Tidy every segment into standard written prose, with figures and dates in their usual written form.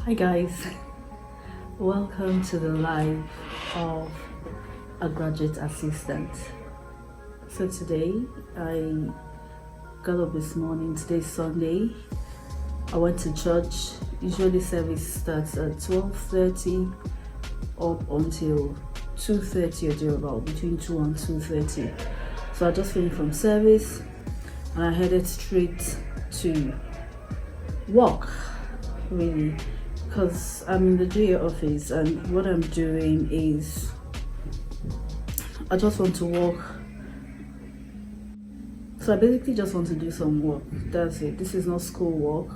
Hi guys, welcome to the life of a graduate assistant. So today I got up this morning. Today's Sunday. I went to church. Usually service starts at 12:30 up until 2:30 or thereabout, between 2 and 2:30. So I just finished from service and I headed straight to work, really, because I'm in the GA office and what I'm doing is I just want to work. So I basically just want to do some work. That's it. This is not school work.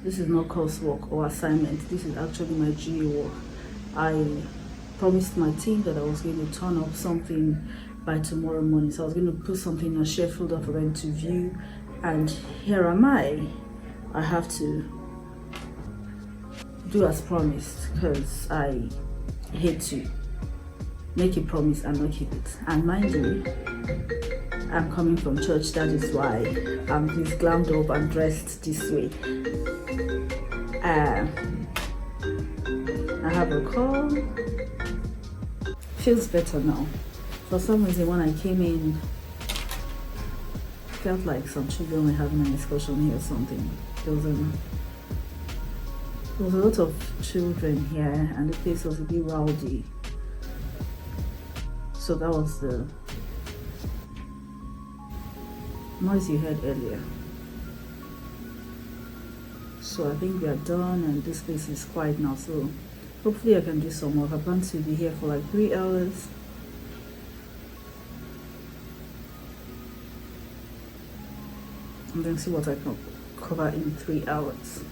This is not coursework or assignment. This is actually my GA work. I promised my team that I was going to turn up something by tomorrow morning. So I was going to put something in a share folder for them to view. And here am I. I have to do as promised because I hate to make a promise and not keep it. And mind you, I'm coming from church, that is why I'm this glammed up and dressed this way. I have a call. Feels better now. For some reason, when I came in, felt like some children were having an excursion here or something. There was a lot of children here and the place was a bit rowdy. So that was the noise you heard earlier. So I think we are done and this place is quiet now. So hopefully I can do some work. I plan to be here for like 3 hours. And then see what I can cover in 3 hours.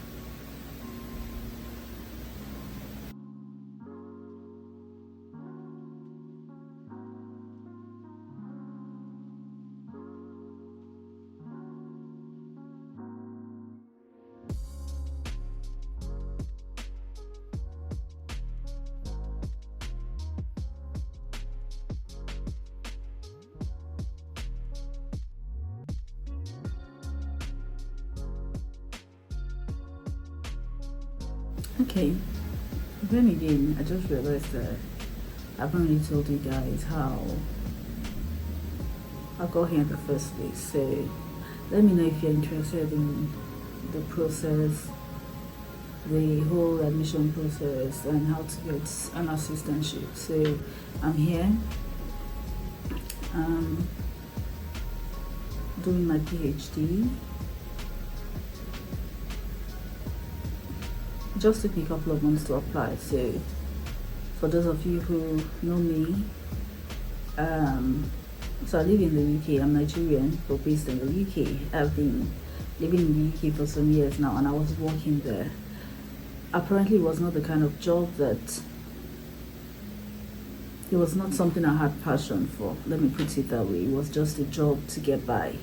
Okay, then again, I just realized that I haven't really told you guys how I got here in the first place. So let me know if you're interested in the process, the whole admission process, and how to get an assistantship. So I'm here doing my PhD. Just took me a couple of months to apply. So for those of you who know me, so I live in the UK. I'm Nigerian but based in the UK. I've been living in the UK for some years now and I was working there. Apparently it was not the kind of job that, it was not something I had passion for, let me put it that way. It was just a job to get by.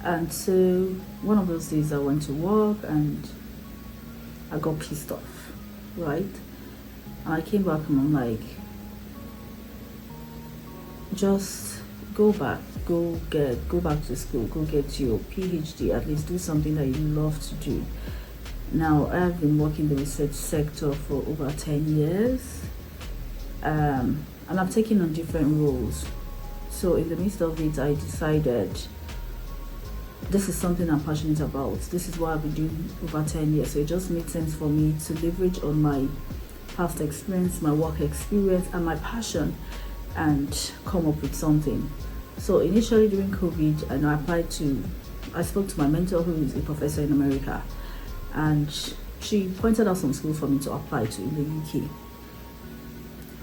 And so one of those days I went to work and I got pissed off, right? And I came back and I'm like, just go back to school, go get your PhD, at least do something that you love to do. Now I've been working in the research sector for over 10 years, and I've taken on different roles. So in the midst of it, I decided this is something I'm passionate about. This is what I've been doing over 10 years. So it just made sense for me to leverage on my past experience, my work experience, and my passion and come up with something. So initially during COVID, and I spoke to my mentor who is a professor in America, and she pointed out some schools for me to apply to in the UK.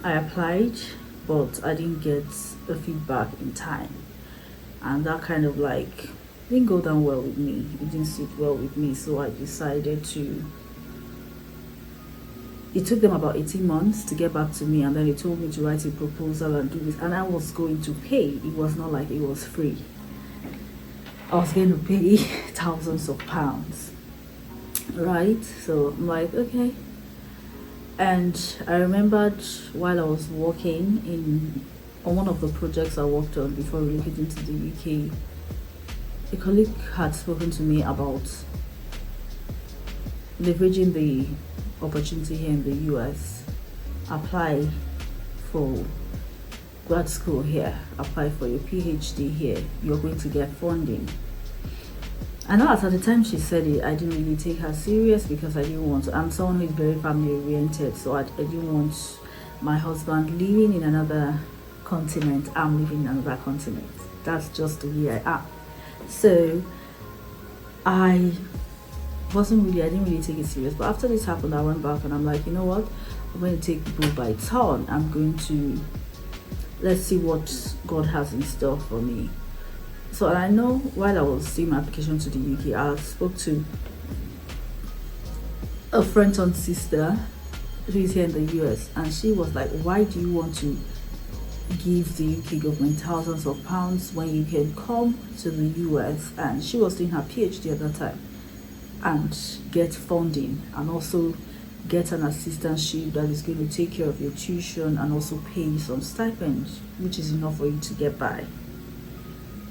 I applied, but I didn't get the feedback in time. And that kind of like didn't go down well with me. It didn't sit well with me. So I decided to, it took them about 18 months to get back to me, and then they told me to write a proposal and do this, and I was going to pay. It was not like it was free. I was going to pay thousands of pounds, right? So I'm like, okay. And I remembered while I was working on one of the projects I worked on before relocating to the UK, a colleague had spoken to me about leveraging the opportunity here in the US, apply for grad school here, apply for your PhD here, you're going to get funding. I know at the time she said it, I didn't really take her serious because I didn't want to. I'm someone who is very family oriented, so I didn't want my husband living in another continent. I'm living in another continent. That's just the way I am. So I didn't really take it serious. But after this happened, I went back and I'm like, you know what? I'm going to take the bull by its horn. I'm going to, let's see what God has in store for me. So I know while I was doing my application to the UK, I spoke to a friend's own sister who is here in the US, and she was like, why do you want to give the UK government thousands of pounds when you can come to the US? And she was doing her PhD at that time and get funding and also get an assistantship that is going to take care of your tuition and also pay you some stipend, which is enough for you to get by.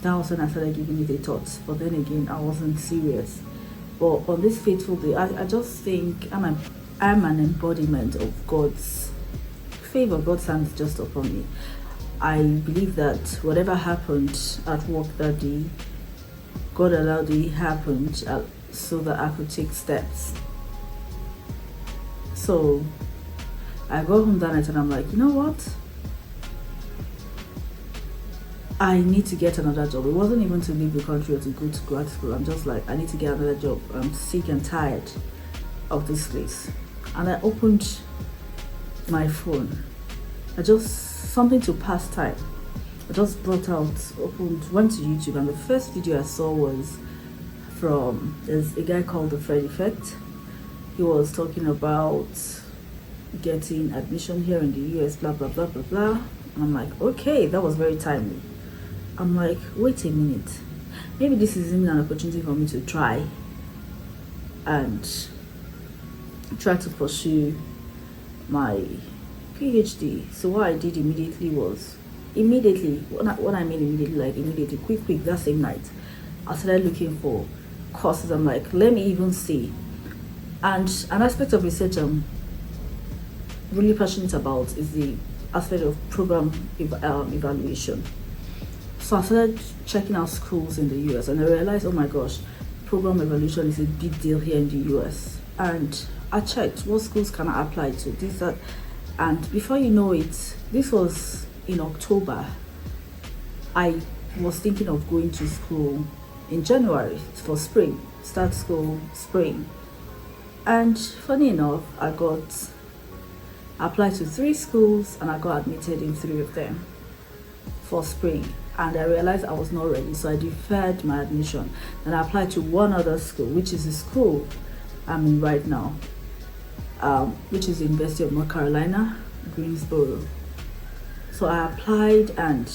That was when I started giving it a thought, but then again, I wasn't serious. But on this fateful day, I just think I'm an embodiment of God's favor. God's hand is just upon me. I believe that whatever happened at work that day, God allowed it happen so that I could take steps. So I got home that night and I'm like, you know what? I need to get another job. It wasn't even to leave the country or to go to grad school. I'm just like, I need to get another job. I'm sick and tired of this place. And I opened my phone. Something to pass time. I just went to YouTube, and the first video I saw was there's a guy called The Fred Effect. He was talking about getting admission here in the US, blah, blah, blah, blah, blah. And I'm like, okay, that was very timely. I'm like, wait a minute, maybe this is even an opportunity for me to try and try to pursue my PhD. So what I did immediately was, when I mean immediately, like immediately, quick, that same night, I started looking for courses. I'm like, let me even see. And an aspect of research I'm really passionate about is the aspect of program evaluation. So I started checking out schools in the US, and I realized, oh my gosh, program evaluation is a big deal here in the US. And I checked what schools can I apply to, this, that, and before you know it, this was in October. I was thinking of going to school in January for spring, start school spring. And funny enough, I applied to 3 schools and I got admitted in 3 of them for spring. And I realized I was not ready, so I deferred my admission. And I applied to one other school, which is the school I'm in right now, which is the University of North Carolina, Greensboro. So I applied and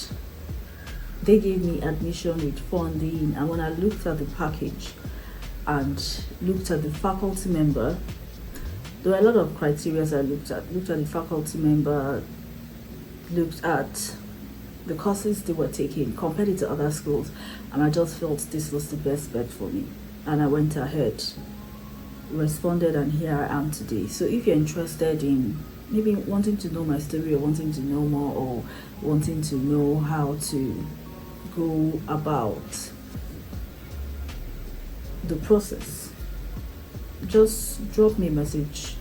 they gave me admission with funding. And when I looked at the package and looked at the faculty member, there were a lot of criteria I looked at the faculty member, looked at the courses they were taking, compared it to other schools, and I just felt this was the best bet for me. And I went ahead, responded, and here I am today. So if you're interested in maybe wanting to know my story, or wanting to know more, or wanting to know how to go about the process, just drop me a message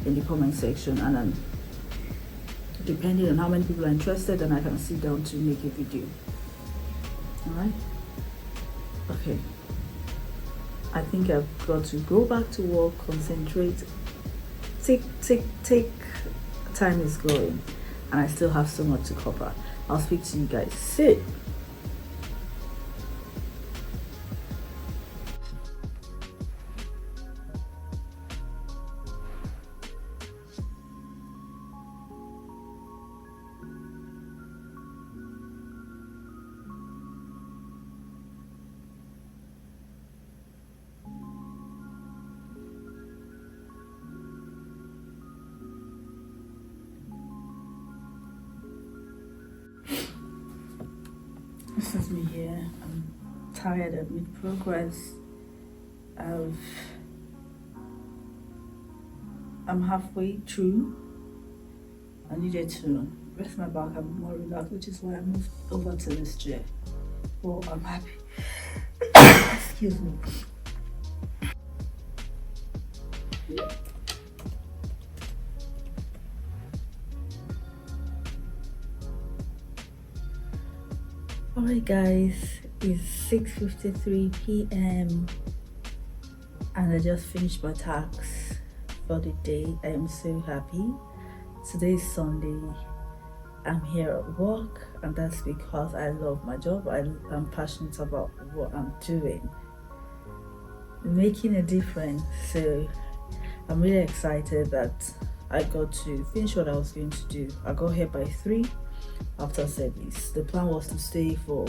in the comment section, and then depending on how many people are interested, then I can sit down to make a video. All right? Okay. I think I've got to go back to work, concentrate. Tick. Time is going, and I still have so much to cover. I'll speak to you guys soon. This is me here. I'm tired of mid-progress. I'm halfway through. I needed to rest my back and be more relaxed, which is why I moved over to this chair. Well, I'm happy. Excuse me. Alright guys, it's 6:53 p.m. and I just finished my tasks for the day. I am so happy. Today is Sunday. I'm here at work, and that's because I love my job. I'm passionate about what I'm doing, making a difference. So I'm really excited that I got to finish what I was going to do. I got here by 3 after service. The plan was to stay for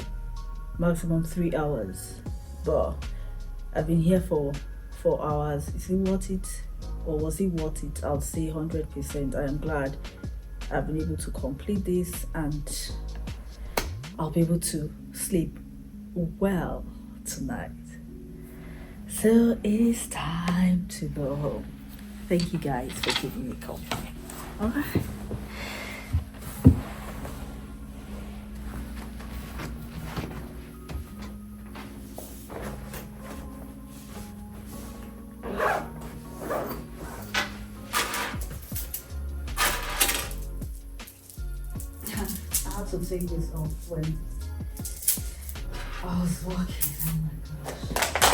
maximum 3 hours, but I've been here for 4 hours. Is it worth it, or was it worth it? I'll say 100%. I am glad I've been able to complete this, and I'll be able to sleep well tonight. So it is time to go home. Thank you guys for keeping me company. All right. I had to take this off when I was walking. Oh my gosh.